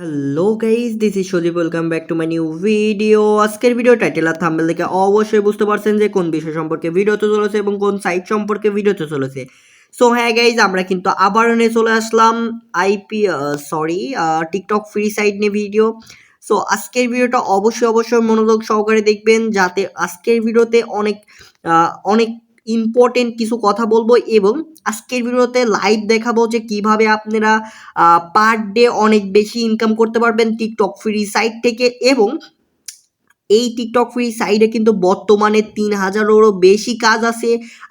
Hello guys, this is Sajib. Welcome back to my new video. আজকের video title আর thumbnail দেখে অবশ্যই বুঝতে পারছেন যে কোন বিষয় সম্পর্কে ভিডিওতে চলেছে এবং কোন সাইট সম্পর্কে ভিডিওতে চলেছে। সো হ্যাঁ গাইজ, আমরা কিন্তু আবার নিয়ে চলে আসলাম টিকটক ফ্রি সাইট নিয়ে ভিডিও। সো আজকের ভিডিওটা অবশ্যই মনোযোগ সহকারে দেখবেন, যাতে আজকের ভিডিওতে অনেক ইম্পর্টেন্ট কিছু কথা বলবো এবং আজকের ভিডিওতে লাইভ দেখাবো যে কিভাবে আপনারা পার ডে অনেক বেশি ইনকাম করতে পারবেন টিকটক ফ্রি সাইট থেকে। এবং এই টিকটক ফ্রি সাইটে কিন্তু বর্তমানে 3000-এরও বেশি কাজ আছে।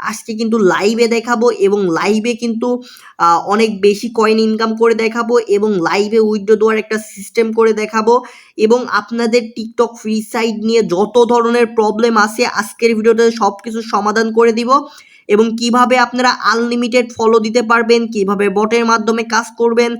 আজকে কিন্তু লাইভে দেখাবো এবং লাইভে কিন্তু অনেক বেশি কয়েন ইনকাম করে দেখাবো এবং লাইভে উইথড্র দেওয়ার একটা সিস্টেম করে দেখাবো। এবং আপনাদের টিকটক ফ্রি সাইট নিয়ে যত ধরনের প্রবলেম আছে আজকের ভিডিওতে সব কিছু সমাধান করে দিব। এবং কিভাবে আপনারা আনলিমিটেড ফলো দিতে পারবেন, কিভাবে বটের মাধ্যমে কাজ করবেন,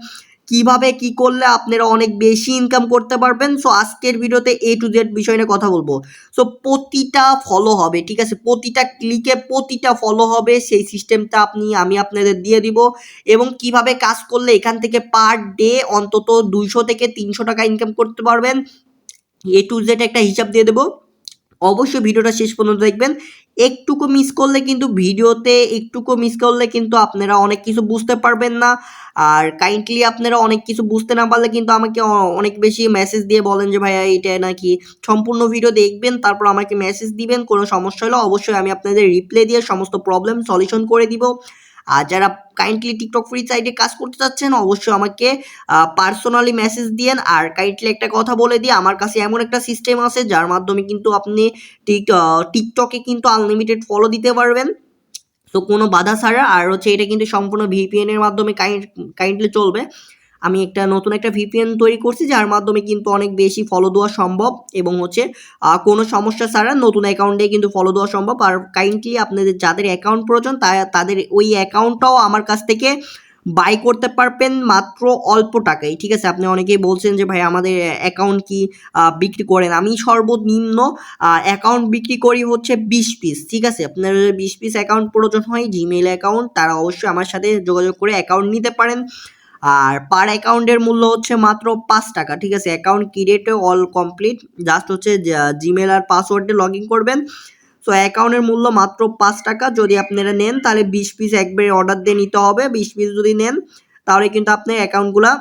কিভাবে কি করলে আপনারা অনেক বেশি ইনকাম করতে পারবেন। সো আজকের ভিডিওতে A to Z বিষয় নিয়ে কথা বলবো। সো প্রতিটা ফলো হবে, ঠিক আছে, প্রতিটা ক্লিকে প্রতিটা ফলো হবে, সেই সিস্টেমটা আমি আপনাদের দিয়ে দিব। এবং কিভাবে কাজ করলে এখান থেকে পার ডে অন্তত 200 থেকে 300 টাকা ইনকাম করতে পারবেন, A to Z একটা হিসাব দিয়ে দেবো। অবশ্যই ভিডিওটা শেষ পর্যন্ত দেখবেন। একটুকু মিস করলে কিন্তু আপনারা অনেক কিছু বুঝতে পারবেন না। আর কাইন্ডলি আপনারা অনেক কিছু বুঝতে না পারলে কিন্তু আমাকে অনেক বেশি মেসেজ দিয়ে বলেন যে ভাইয়া এইটা নাকি। সম্পূর্ণ ভিডিও দেখবেন, তারপর আমাকে মেসেজ দিবেন, কোনো সমস্যা হলে অবশ্যই আমি আপনাদের রিপ্লাই দিয়ে সমস্ত প্রবলেম সলিউশন করে দিব। আর যারা কাইন্ডলি টিকটক ফ্রি সাইটে কাজ করতে চাচ্ছেন অবশ্যই আমাকে পার্সোনালি মেসেজ দিয়েন। আর কাইন্ডলি একটা কথা বলে দিই, আমার কাছে এমন একটা সিস্টেম আছে যার মাধ্যমে কিন্তু আপনি টিকটকে কিন্তু আনলিমিটেড ফলো দিতে পারবেন, তো কোনো বাধা ছাড়া। আর হচ্ছে এটা কিন্তু সম্পূর্ণ ভিপিএন এর মাধ্যমে কাইন্ডলি চলবে। আমি নতুন একটা ভিপিএন তৈরি করছি যার মাধ্যমে কিন্তু অনেক বেশি ফলো দেওয়া সম্ভব এবং হচ্ছে কোনো সমস্যা ছাড়া নতুন অ্যাকাউন্টে কিন্তু ফলো দেওয়া সম্ভব। আর কাইন্ডলি আপনাদের যাদের অ্যাকাউন্ট প্রয়োজন তাদের ওই অ্যাকাউন্টটাও আমার কাছ থেকে বাই করতে পারবেন মাত্র অল্প টাকায়, ঠিক আছে। আপনি অনেকেই বলছেন যে ভাই আমাদের অ্যাকাউন্ট কি বিক্রি করেন। আমি সর্বনিম্ন অ্যাকাউন্ট বিক্রি করি হচ্ছে 20 পিস, ঠিক আছে। আপনার 20 পিস অ্যাকাউন্ট প্রয়োজন হয়, জিমেইল অ্যাকাউন্ট, তারা অবশ্যই আমার সাথে যোগাযোগ করে অ্যাকাউন্ট নিতে পারেন। আর পার অ্যাকাউন্টের মূল্য হচ্ছে মাত্র 5 টাকা, ঠিক আছে। Account create all complete, just হচ্ছে জিমেল আর পাসওয়ার্ডে লগ ইন করবেন। সো অ্যাকাউন্টের মূল্য মাত্র 5 টাকা। যদি আপনারা নেন তাহলে 20 পিস একবারে অর্ডার দিয়ে নিতে হবে। 20 পিস যদি নেন তাহলে কিন্তু আপনি অ্যাকাউন্টগুলা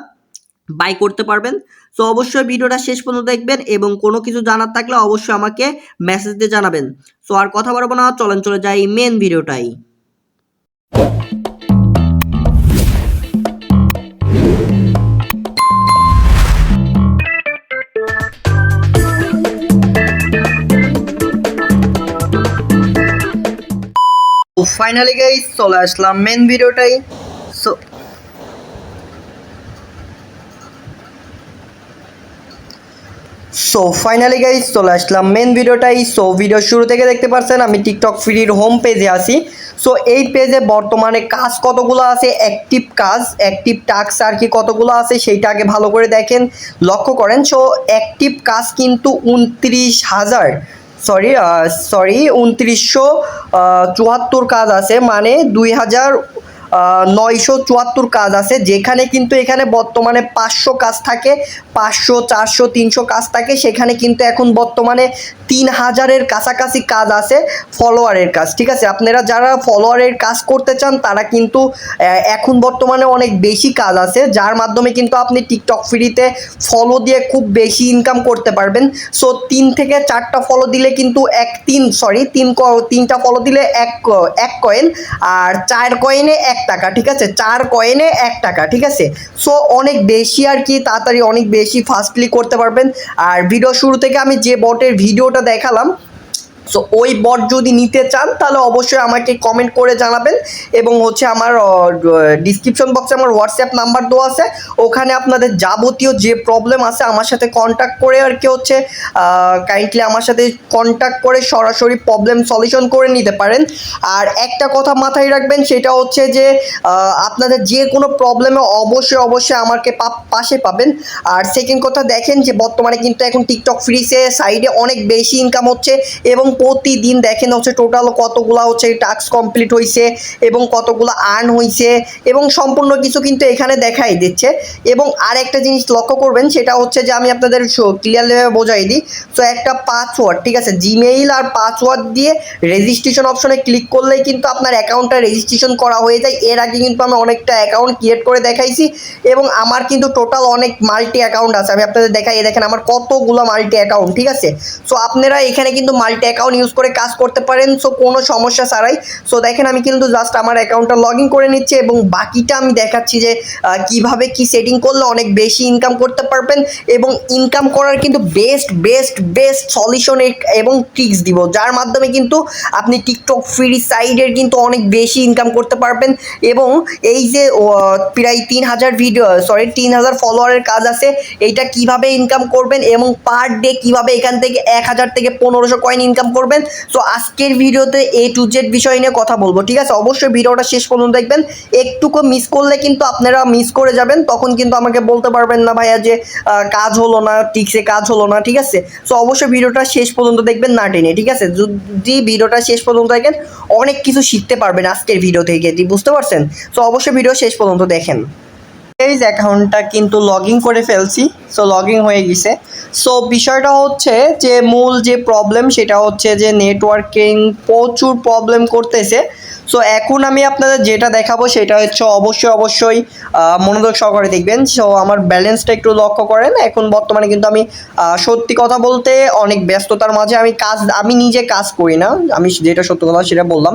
বাই করতে পারবেন। সো অবশ্যই ভিডিওটা শেষ পর্যন্ত দেখবেন এবং কোনো কিছু জানার থাকলে অবশ্যই আমাকে মেসেজ দিয়ে জানাবেন। সো আর কথা বলবো না, চলে যাই মেন ভিডিওটাই। ফাইনালি গাইস চলে আসলাম মেন ভিডিওটাই। সো ফাইনালি গাইস চলে আসলাম মেন ভিডিওটাই। সো ভিডিও শুরু থেকে দেখতে পাচ্ছেন আমি টিকটক ফ্রির হোম পেজে আছি। সো এই পেজে বর্তমানে কাজ কতগুলো আছে, অ্যাক্টিভ টাস্ক আর কি কতগুলো আছে সেইটা আগে ভালো করে দেখেন, লক্ষ্য করেন। সো অ্যাক্টিভ কাজ কিন্তু 2974 কাজ আছে, মানে 2974 কাজ আছে। যেখানে কিন্তু এখানে বর্তমানে 500 কাজ থাকে, 500, 400, 300 কাজ থাকে। সেখানে কিন্তু এখন বর্তমানে 3000-এর কাছাকাছি কাজ আছে ফলোয়ারের কাজ, ঠিক আছে। আপনারা যারা ফলোয়ারের কাজ করতে চান তারা কিন্তু এখন বর্তমানে অনেক বেশি কাজ আছে যার মাধ্যমে কিন্তু আপনি টিকটক ফ্রিতে ফলো দিয়ে খুব বেশি ইনকাম করতে পারবেন। সো 3 থেকে 4টা ফলো দিলে কিন্তু তিনটা ফলো দিলে এক কয়েন, আর 4 কয়েনে 1 টাকা, ঠিক আছে। 4 কয়েনে 1 টাকা, ঠিক আছে। সো অনেক বেশি আর কি তাড়াতাড়ি অনেক বেশি ফাস্টলি করতে পারবেন। আর ভিডিও শুরু থেকে আমি যে বটের ভিডিওটা দেখালাম, সো ওই বট যদি নিতে চান তাহলে অবশ্যই আমাকে কমেন্ট করে জানাবেন। এবং হচ্ছে আমার ডিসক্রিপশন বক্সে আমার হোয়াটসঅ্যাপ নাম্বার দেওয়া আছে, ওখানে আপনাদের যাবতীয় যে প্রবলেম আছে আমার সাথে কন্ট্যাক্ট করে আর কি হচ্ছে কাইন্ডলি আমার সাথে কন্ট্যাক্ট করে সরাসরি প্রবলেম সলিউশন করে নিতে পারেন। আর একটা কথা মাথায় রাখবেন, সেটা হচ্ছে যে আপনাদের যে কোনো প্রবলেমে অবশ্যই আমাকে পাশে পাবেন। আর সেকেন্ড কথা দেখেন যে বর্তমানে কিন্তু এখন টিকটক ফ্রিতে সাইডে অনেক বেশি ইনকাম হচ্ছে এবং প্রতিদিন দেখেন হচ্ছে টোটাল কতগুলা হচ্ছে টাস্ক কমপ্লিট হয়েছে এবং কতগুলো আর্ন হয়েছে এবং সম্পূর্ণ কিছু কিন্তু এখানে দেখাই দিচ্ছে। এবং আর একটা জিনিস লক্ষ্য করবেন, সেটা হচ্ছে যে আমি আপনাদের ক্লিয়ারলিভাবে বোঝাই দিই। সো একটা পাসওয়ার্ড, ঠিক আছে, জিমেইল আর পাসওয়ার্ড দিয়ে রেজিস্ট্রেশন অপশনে ক্লিক করলেই কিন্তু আপনার অ্যাকাউন্টটা রেজিস্ট্রেশন করা হয়ে যায়। এর আগে কিন্তু আমি অনেকটা অ্যাকাউন্ট ক্রিয়েট করে দেখাইছি এবং আমার কিন্তু টোটাল অনেক মাল্টি অ্যাকাউন্ট আছে। আমি আপনাদের দেখাই, দেখেন আমার কতগুলো মাল্টি অ্যাকাউন্ট, ঠিক আছে। সো আপনারা এখানে কিন্তু মাল্টি অ্যাকাউন্ট ইউজ করে কাজ করতে পারেন, সো কোনো সমস্যা ছাড়াই। সো দেখেন আমি কিন্তু জাস্ট আমার অ্যাকাউন্টটা লগ ইন করে নিচ্ছি এবং বাকিটা আমি দেখাচ্ছি যে কিভাবে কি সেটিং করলে অনেক বেশি ইনকাম করতে পারবেন এবং ইনকাম করার কিন্তু বেস্ট বেস্ট বেস্ট সলিউশন এবং ট্রিক্স দিব, যার মাধ্যমে কিন্তু আপনি টিকটক ফ্রি সাইডের কিন্তু অনেক বেশি ইনকাম করতে পারবেন। এবং এই যে প্রায় 3000 ভিডিও 3000 ফলোয়ারের কাজ আছে, এইটা কিভাবে ইনকাম করবেন এবং পার ডে কিভাবে এখান থেকে 1000 থেকে 1500 কয়েন ইনকাম করবেন। সো আজকের ভিডিওতে A to Z বিষয় নিয়ে কথা বলবো, ঠিক আছে। অবশ্যই ভিডিওটা শেষ পর্যন্ত দেখবেন, একটুকু মিস করলে কিন্তু আপনারা মিস করে যাবেন, তখন কিন্তু আমাকে বলতে পারবেন না ভাইয়া যে কাজ হলো না, ঠিকসে কাজ হলো না, ঠিক আছে। সো অবশ্যই ভিডিওটা শেষ পর্যন্ত দেখবেন না টেনে, ঠিক আছে। যদি ভিডিওটা শেষ পর্যন্ত দেখেন অনেক কিছু শিখতে পারবেন আজকের ভিডিও থেকে, বুঝতে পারছেন। সো অবশ্যই ভিডিও শেষ পর্যন্ত দেখেন। এই অ্যাকাউন্টটা কিন্তু লগ ইন করে ফেলছি, সো লগ ইন হয়ে গেছে। সো বিষয়টা হচ্ছে যে মূল যে প্রবলেম সেটা হচ্ছে যে নেটওয়ার্কিং প্রচুর প্রবলেম করতেছে। সো এখন আমি আপনাদের যেটা দেখাবো সেটা হচ্ছে অবশ্যই মনোযোগ সহকারে দেখবেন। সো আমার ব্যালেন্সটা একটু লক্ষ্য করেন। এখন বর্তমানে কিন্তু আমি সত্যি কথা বলতে অনেক ব্যস্ততার মাঝে আমি নিজে কাজ করি না। আমি যেটা সত্য কথা সেটা বললাম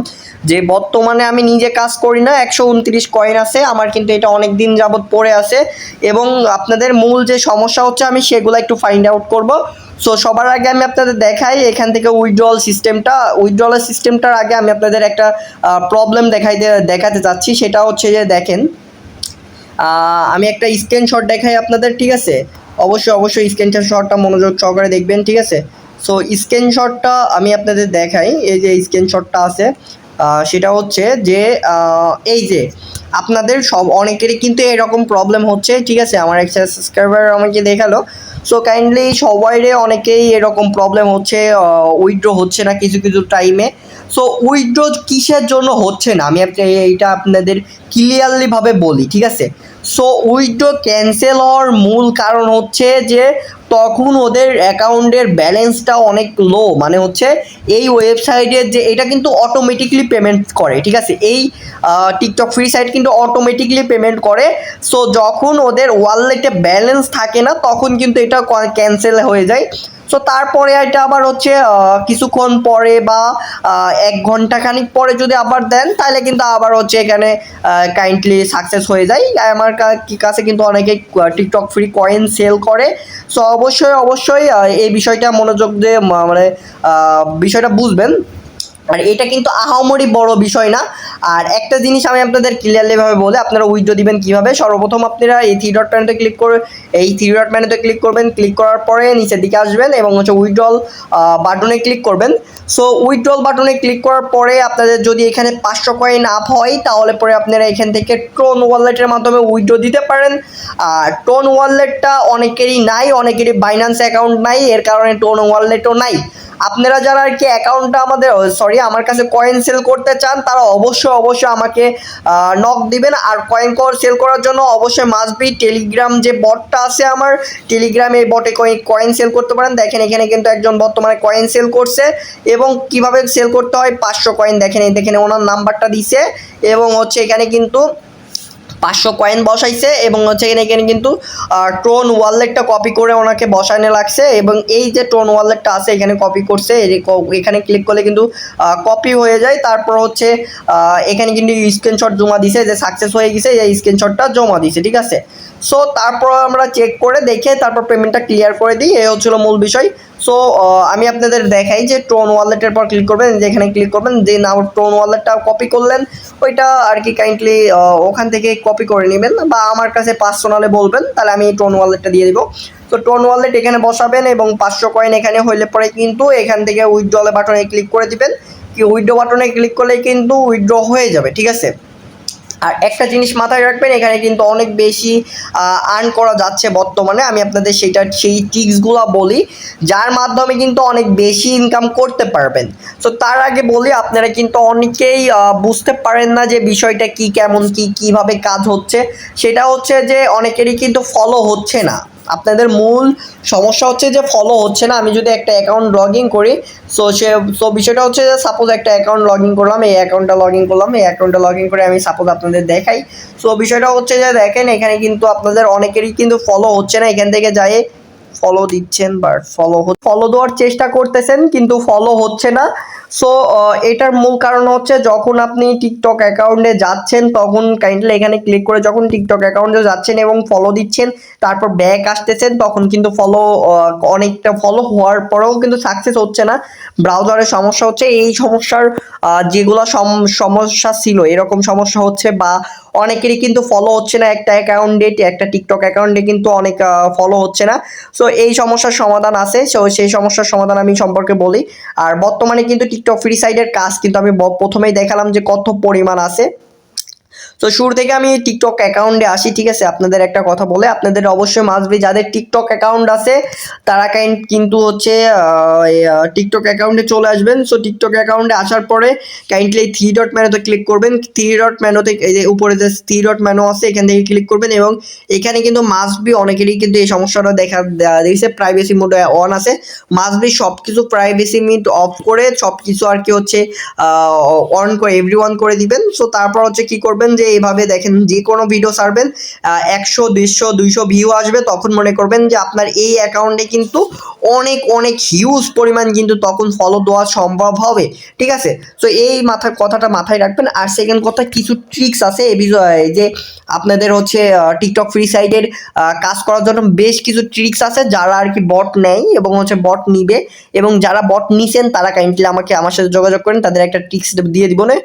যে বর্তমানে আমি নিজে কাজ করি না। 129 কয়েন আছে আমার, কিন্তু এটা অনেক দিন যাবত পড়ে আছে এবং আপনাদের মূল যে সমস্যা হচ্ছে আমি সেগুলো একটু ফাইন্ড আউট করব। সো সবার আগে আমি আপনাদের দেখাই এখান থেকে উইথড্রয়াল সিস্টেমটার আগে আমি আপনাদের একটা প্রবলেম দেখাতে চাচ্ছি। সেটা হচ্ছে যে দেখেন, আমি একটা স্ক্রিনশট দেখাই আপনাদের, ঠিক আছে। অবশ্যই স্ক্রিনশটটা মনোযোগ সহকারে দেখবেন, ঠিক আছে। সো স্ক্রিনশটটা আমি আপনাদের দেখাই, এই যে স্ক্রিনশটটা আছে সেটা হচ্ছে যে এই যে আপনাদের অনেকেরই কিন্তু এরকম প্রবলেম হচ্ছে, ঠিক আছে। আমার একটা সাবস্ক্রাইবার আমাকে দেখালো। সো কাইন্ডলি সবাইরে অনেকেই এরকম প্রবলেম হচ্ছে, উইথড্র হচ্ছে না কিছু কিছু টাইমে। সো উইথড্র কিসের জন্য হচ্ছে না আমি এইটা আপনাদের ক্লিয়ারলিভাবে বলি, ঠিক আছে। সো উইথড্র ক্যান্সেল হওয়ার মূল কারণ হচ্ছে যে তখন ওদের অ্যাকাউন্টের ব্যালেন্সটা অনেক লো, মানে হচ্ছে এই ওয়েবসাইটের যে এটা কিন্তু অটোমেটিকলি পেমেন্ট করে, ঠিক আছে। এই টিকটক ফ্রি সাইট কিন্তু অটোমেটিকলি পেমেন্ট করে। সো যখন ওদের ওয়ালেটে ব্যালেন্স থাকে না তখন কিন্তু এটা ক্যান্সেল হয়ে যায়। সো তারপরে এটা আবার হচ্ছে কিছুক্ষণ পরে বা 1 ঘন্টা খানিক পরে যদি আবার দেন তাহলে কিন্তু আবার হচ্ছে এখানে কাইন্ডলি সাকসেস হয়ে যায়। আমার কাছে কিন্তু অনেকে টিকটক ফ্রি কয়েন সেল করে। সো অবশ্যই এই বিষয়টা মনোযোগ দিয়ে মানে বিষয়টা বুঝবেন। আর এটা কিন্তু আহামরি বড় বিষয় না। আর একটা জিনিস আমি আপনাদের ক্লিয়ারলিভাবে বলে আপনারা উইথড্র দিবেন কীভাবে। সর্বপ্রথম আপনারা এই থ্রি ডট মেনুতে ক্লিক করবেন। ক্লিক করার পরে নিচের দিকে আসবেন এবং হচ্ছে উইথড্রল বাটনে ক্লিক করবেন। সো উইথড্রল বাটনে ক্লিক করার পরে আপনাদের যদি এখানে 500 কয়েন আপ হয় তাহলে পরে আপনারা এখান থেকে ট্রোন ওয়ালেটের মাধ্যমে উইথড্র দিতে পারেন। আর ট্রোন ওয়ালেটটা অনেকেরই নাই, অনেকেরই বাইন্যান্স অ্যাকাউন্ট নাই, এর কারণে ট্রোন ওয়ালেটও নাই। আপনারা যারা আর কি অ্যাকাউন্টটা আমার কাছে কয়েন সেল করতে চান তারা অবশ্যই আমাকে নক দিবেন। আর কয়েন সেল করার জন্য অবশ্যই মাস্ট বি টেলিগ্রাম যে বটটা আছে আমার, টেলিগ্রামে এই বটে কয়েন সেল করতে পারেন। দেখেন এখানে কিন্তু একজন বর্তমানে কয়েন সেল করছে এবং কিভাবে সেল করতে হয় 500 কয়েন দেখেন ওনার নাম্বারটা দিছে এবং হচ্ছে এখানে কিন্তু 500 কয়েন বসাইছে এবং হচ্ছে এখানে কিন্তু ট্রোন ওয়ালেটটা কপি করে ওনাকে বসানো লাগছে এবং এই যে ট্রোন ওয়ালেটটা আছে এখানে কপি করছে, এখানে ক্লিক করলে কিন্তু কপি হয়ে যায়। তারপর হচ্ছে এখানে কিন্তু স্ক্রিনশট জমা দিছে যে সাকসেস হয়ে গেছে, এই স্ক্রিনশটটা জমা দিছে, ঠিক আছে। সো তারপর আমরা চেক করে দেখে তারপর পেমেন্টটা ক্লিয়ার করে দিই, এই হচ্ছিল মূল বিষয়। সো আমি আপনাদের দেখাই যে ট্রোন ওয়ালেটের পর ক্লিক করবেন, যেখানে ক্লিক করবেন যে না ট্রোন ওয়ালেটটা কপি করলেন ওইটা আর কি কাইন্ডলি ওখান থেকে কপি করে নেবেন বা আমার কাছে পার্সোনালে বলবেন, তাহলে আমি ট্রোন ওয়ালেটটা দিয়ে দিব। তো ট্রোন ওয়ালেট এখানে বসাবেন এবং 500 কয়েন এখানে হইলে পরে কিন্তু এখান থেকে উইথড্রল বাটনে ক্লিক করে দিবেন। উইথড্র বাটনে ক্লিক করলে কিন্তু উইথড্র হয়ে যাবে, ঠিক আছে। আর একটা জিনিস মাথায় রাখবেন, এখানে কিন্তু অনেক বেশি আর্ন করা যাচ্ছে বর্তমানে। আমি আপনাদের সেই ট্রিক্সগুলো বলি যার মাধ্যমে কিন্তু অনেক বেশি ইনকাম করতে পারবেন। সো তার আগে বলি, আপনারা কিন্তু অনেকেই বুঝতে পারেন না যে বিষয়টা কি, কেমন কি, কিভাবে কাজ হচ্ছে। সেটা হচ্ছে যে অনেকেরই কিন্তু ফলো হচ্ছে না। আপনাদের মূল সমস্যা হচ্ছে যে ফলো হচ্ছে না। আমি যদি একটা অ্যাকাউন্ট লগ ইন করি, সো বিষয়টা হচ্ছে যে সাপোজ একটা অ্যাকাউন্ট লগ ইন করলাম, এই অ্যাকাউন্টটা লগ ইন করলাম, এই অ্যাকাউন্টটা লগ ইন করে আমি সাপোজ আপনাদের দেখাই। সো বিষয়টা হচ্ছে যে দেখেন, এখানে কিন্তু আপনাদের অনেকেরই কিন্তু ফলো হচ্ছে না। এখান থেকে যাই ফলো দিচ্ছেন, বাট ফলো দেওয়ার চেষ্টা করতেছেন কিন্তু ফলো হচ্ছে না। সো এটার মূল কারণ হচ্ছে যখন আপনি টিকটক অ্যাকাউন্টে যাচ্ছেন, তখন কাইন্ডলি এখানে ক্লিক করে যখন টিকটক অ্যাকাউন্টে যাচ্ছেন এবং ফলো দিচ্ছেন, তারপর ব্যাক আসতেছেন, তখন কিন্তু অনেকটা ফলো হওয়ার পরেও কিন্তু সাকসেস হচ্ছে না। ব্রাউজারের সমস্যা হচ্ছে। এই সমস্যার যেগুলো সমস্যা ছিল, এরকম সমস্যা হচ্ছে, বা অনেকেরই কিন্তু ফলো হচ্ছে না একটা টিকটক অ্যাকাউন্টে কিন্তু অনেক ফলো হচ্ছে না। সো এই সমস্যার সমাধান আছে। সো সেই সমস্যার সমাধান আমি সম্পর্কে বলি। আর বর্তমানে কিন্তু টিকটক ফ্রি সাইডের কাজ কিন্তু আমি প্রথমেই দেখালাম যে কত পরিমাণ আছে। তো শুরু থেকে আমি টিকটক অ্যাকাউন্টে আসি, ঠিক আছে। আপনাদের একটা কথা বলে, আপনাদের অবশ্যই মাস্ট বি যাদের টিকটক অ্যাকাউন্ট আছে তারা কিন্তু হচ্ছে টিকটক অ্যাকাউন্টে চলে আসবেন। সো টিকটক অ্যাকাউন্টে আসার পরে কাইন্ডলি থ্রি ডট মেনুতে ক্লিক করবেন। থ্রি ডট মেনুতে এই যে উপরে যে থ্রি ডট মেনু আছে, এখান থেকে ক্লিক করবেন এবং এখানে কিন্তু মাস্ট বি অনেকেরই কিন্তু এই সমস্যাটা দিয়েছে, প্রাইভেসি মোড অন আছে। মাস্ট বি সব কিছু প্রাইভেসি মোড অফ করে সব কিছু আর কি হচ্ছে অন করে এভরি ওয়ান করে দিবেন। সো তারপর হচ্ছে কি করবেন যে এইভাবে দেখেন, যে কোনো ভিডিও ছাড়বেন 100 200 ভিউ আসবে, তখন মনে করবেন যে আপনার এই অ্যাকাউন্টে কিন্তু অনেক অনেক হিউজ পরিমাণ কিন্তু তখন ফলো দেওয়া সম্ভব হবে, ঠিক আছে। সো এই কথাটা মাথায় রাখবেন। আর সেকেন্ড কথা, কিছু ট্রিক্স আছে এই বিষয়ে, যে আপনাদের হচ্ছে টিকটক ফ্রি সাইডের কাজ করার জন্য বেশ কিছু ট্রিক্স আছে। যারা আর কি বট নেয় এবং হচ্ছে বট নিবে, এবং যারা বট নিছেন তারা কাইন্ডলি আমার সাথে যোগাযোগ করেন, তাদের একটা ট্রিক্স দিয়ে দিব না।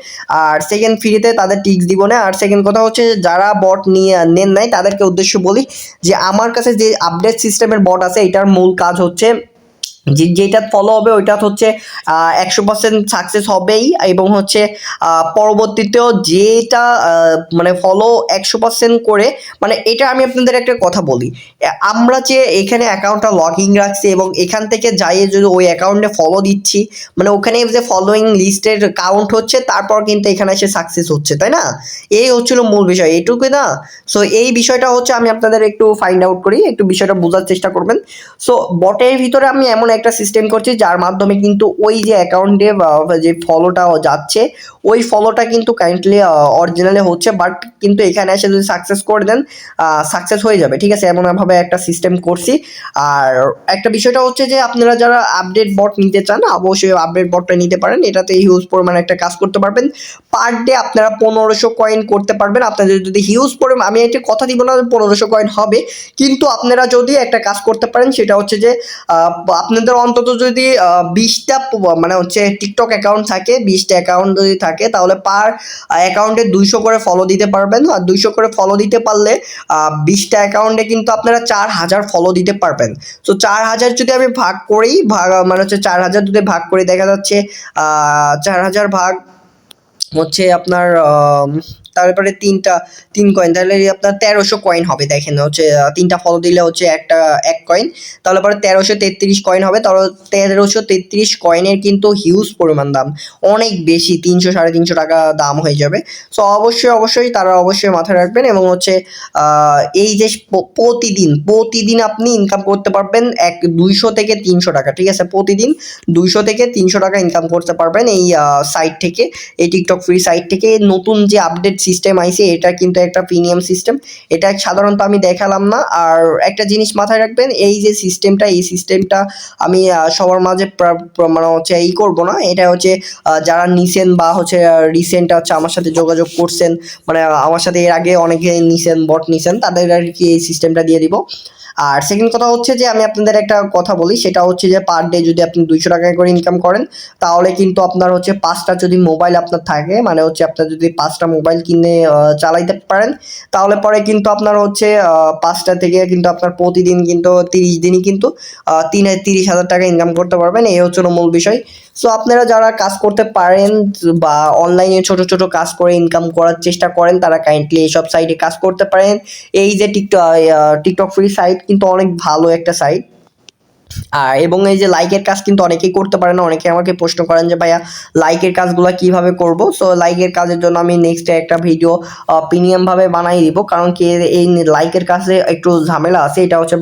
আর সেকেন্ড ফ্রিতে তাদের টিক্স দিব না। আর সেকেন্ড কথা হচ্ছে, যারা বট নেন নাই তাদেরকে উদ্দেশ্য বলি যে আমার কাছে যে আপডেট সিস্টেমের বট আছে, এটার মূল কাজ হচ্ছে যেটা ফলো হবে ওইটা হচ্ছে 100% সাকসেস হবেই, এবং হচ্ছে পরবর্তীতেও যেটা মানে ফলো 100% করে, মানে এটা আমি আপনাদের একটা কথা বলি, আমরা যে এখানে অ্যাকাউন্টটা লগ ইন রাখছি এবং এখান থেকে যাই যদি ওই অ্যাকাউন্টে ফলো দিচ্ছি, মানে ওখানে যে ফলোয়িং লিস্টের কাউন্ট হচ্ছে, তারপর কিন্তু এখানে এসে সাকসেস হচ্ছে, তাই না? এই হচ্ছিল মূল বিষয়, এইটুকুই না। সো এই বিষয়টা হচ্ছে আমি আপনাদের একটু ফাইন্ড আউট করি, একটু বিষয়টা বোঝার চেষ্টা করবেন। সো বটের ভিতরে আমি এমন একটা সিস্টেম করছি যার মাধ্যমে কিন্তু ওই যে অ্যাকাউন্টে যে ফলোটা যাচ্ছে, ওই ফলোটা কিন্তু কাইন্ডলি অরিজিনালি হচ্ছে, বাট কিন্তু এখানে এসে যদি সাকসেস করে দেন, সাকসেস হয়ে যাবে, ঠিক আছে। এমনভাবে একটা সিস্টেম করছি। আর একটা বিষয়টা হচ্ছে যে আপনারা যারা আপডেট বট নিতে চান, অবশ্যই আপডেট বটটা নিতে পারেন। এটাতে হিউজ পরিমাণে একটা কাজ করতে পারবেন। পার ডে আপনারা 1500 কয়েন করতে পারবেন। আপনাদের যদি হিউজ পরিমাণ, আমি একটা কথা দিব না 1500 কয়েন হবে, কিন্তু আপনারা যদি একটা কাজ করতে পারেন, সেটা হচ্ছে যে আপনাদের অন্তত যদি 20টা মানে হচ্ছে টিকটক অ্যাকাউন্ট থাকে, 20টা অ্যাকাউন্ট যদি থাকে, তাহলে পার অ্যাকাউন্টে 200 করে ফলো দিতে পারবেন। আর 200 করে ফলো দিতে পারলে 20টা অ্যাকাউন্টে কিন্তু আপনারা 4000 ফলো দিতে পারবেন। তো 4000 যদি আমি ভাগ করি, মানে হচ্ছে 4000 যদি ভাগ করি, দেখা যাচ্ছে 4000 ভাগ হচ্ছে আপনার তারপরে তিন কয়েন, তাহলে আপনার 1300 কয়েন হবে। দেখেন হচ্ছে 3টা ফলো দিলে হচ্ছে এক কয়েন, তাহলে পরে 1333 কয়েন হবে। তাহলে 1333 কয়েনের কিন্তু হিউজ পরিমাণ দাম, অনেক বেশি, 300 350 টাকা দাম হয়ে যাবে। সো অবশ্যই তারা অবশ্যই মাথায় রাখবেন। এবং হচ্ছে এই যে প্রতিদিন আপনি ইনকাম করতে পারবেন 200 থেকে 300 টাকা, ঠিক আছে। প্রতিদিন 200 থেকে 300 টাকা ইনকাম করতে পারবেন এই সাইট থেকে, এই টিকটক ফ্রি সাইট থেকে। নতুন যে আপডেট সিস্টেম আইছে, এটা কিন্তু একটা প্রিমিয়াম সিস্টেম, এটা সাধারণত আমি দেখালাম না। আর একটা জিনিস মাথায় রাখবেন, এই যে সিস্টেমটা আমি সবার মাঝে মানে হচ্ছে করবো না। এটা হচ্ছে যারা নিছেন বা হচ্ছে রিসেন্ট হচ্ছে আমার সাথে যোগাযোগ করছেন, মানে আমার সাথে এর আগে অনেকে নিছেন, বট নিছেন, তাদের আর কি এই সিস্টেমটা দিয়ে দিব। আর সেকেন্ড কথা হচ্ছে যে আমি আপনাদের একটা কথা বলি, সেটা হচ্ছে যে পার ডে যদি আপনি 200 টাকা করে ইনকাম করেন, তাহলে কিন্তু আপনার হচ্ছে 5টা যদি মোবাইল আপনার থাকে, মানে হচ্ছে আপনার যদি 5টা মোবাইল কিনে চালাইতে পারেন, তাহলে পরে কিন্তু আপনার হচ্ছে 5টা থেকে কিন্তু আপনার প্রতিদিন কিন্তু 30 দিনই কিন্তু 30,000 টাকা ইনকাম করতে পারবেন। এই হচ্ছে মূল বিষয়। সো আপনারা যারা কাজ করতে পারেন বা অনলাইনে ছোট ছোট কাজ করে ইনকাম করার চেষ্টা করেন, তারা কাইন্ডলি এইসব সাইটে কাজ করতে পারেন। এই যে টিকটক ফ্রি সাইট কিন্তু অনেক ভালো একটা সাইট। এবং এই যে লাইকের কাজ কিন্তু অনেকেই করতে পারে না। অনেকে আমাকে প্রশ্ন করেন যে ভাইয়া লাইকের কাজগুলো কিভাবে করব। সো লাইকের কাজের জন্য আমি নেক্সট একটা ভিডিও প্রিমিয়াম ভাবে বানাই দিব, কারণ কি এই লাইকের কাজে একটু ঝামেলা আছে। এটা হচ্ছে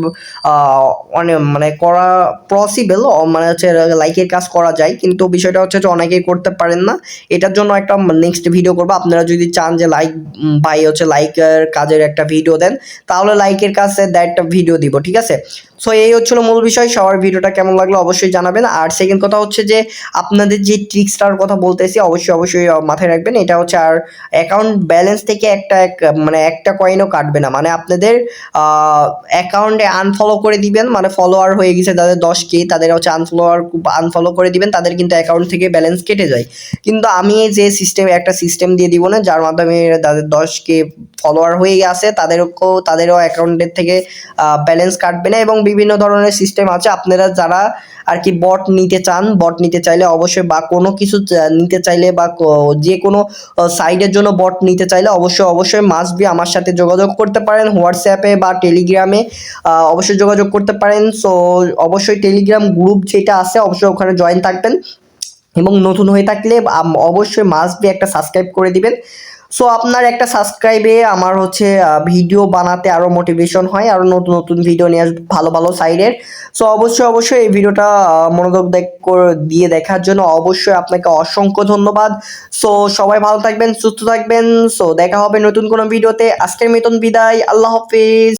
অনেক মানে করা পসিবল, মানে হচ্ছে লাইকের কাজ করা যায়, কিন্তু বিষয়টা হচ্ছে যে অনেকেই করতে পারেন না। এটার জন্য একটা নেক্সট ভিডিও করবো। আপনারা যদি চান যে ভাই হচ্ছে লাইকের কাজের একটা ভিডিও দেন, তাহলে লাইকের কাজে একটা ভিডিও দিব, ঠিক আছে। সো এই হচ্ছিল মূল বিষয়। সবার ভিডিওটা কেমন লাগলো অবশ্যই জানাবেন। আর সেকেন্ড কথা হচ্ছে যে আপনাদের যে ট্রিক্সটার কথা বলতেছি অবশ্যই মাথায় রাখবেন। এটা হচ্ছে আর অ্যাকাউন্ট ব্যালেন্স থেকে মানে একটা কয়েনও কাটবে না। মানে আপনাদের অ্যাকাউন্টে আনফলো করে দিবেন, মানে ফলোয়ার হয়ে গেছে যাদের 10K, তাদের হচ্ছে আনফলো করে দিবেন, তাদের কিন্তু অ্যাকাউন্ট থেকে ব্যালেন্স কেটে যায়। কিন্তু আমি যে একটা সিস্টেম দিয়ে দিব না, যার মাধ্যমে তাদের 10K ফলোয়ার হয়ে আছে তাদেরও অ্যাকাউন্টের থেকে ব্যালেন্স কাটবে না। এবং বিভিন্ন ধরনের সিস্টেম আছে। আপনারা যারা আর কি বট নিতে চান, বট নিতে চাইলে অবশ্যই, বা কোনো কিছু নিতে চাইলে, বা যে কোনো সাইডের জন্য বট নিতে চাইলে অবশ্যই মাস্ট বি আমার সাথে যোগাযোগ করতে পারেন। হোয়াটসঅ্যাপে বা টেলিগ্রামে অবশ্যই যোগাযোগ করতে পারেন। সো অবশ্যই টেলিগ্রাম গ্রুপ যেটা আছে অবশ্যই ওখানে জয়েন থাকবেন, এবং নতুন হয়ে থাকলে অবশ্যই মাস্ট বি একটা সাবস্ক্রাইব করে দিবেন। সো আপনার একটা সাবস্ক্রাইবে আমার হচ্ছে ভিডিও বানাতে আরও মোটিভেশন হয়, আরও নতুন নতুন ভিডিও নিয়ে আসবে ভালো সাইডের। সো অবশ্যই এই ভিডিওটা মনোযোগ দিয়ে দেখার জন্য অবশ্যই আপনাকে অসংখ্য ধন্যবাদ। সো সবাই ভালো থাকবেন, সুস্থ থাকবেন। সো দেখা হবে নতুন কোনো ভিডিওতে। আজকের মতন বিদায়, আল্লাহ হাফিজ।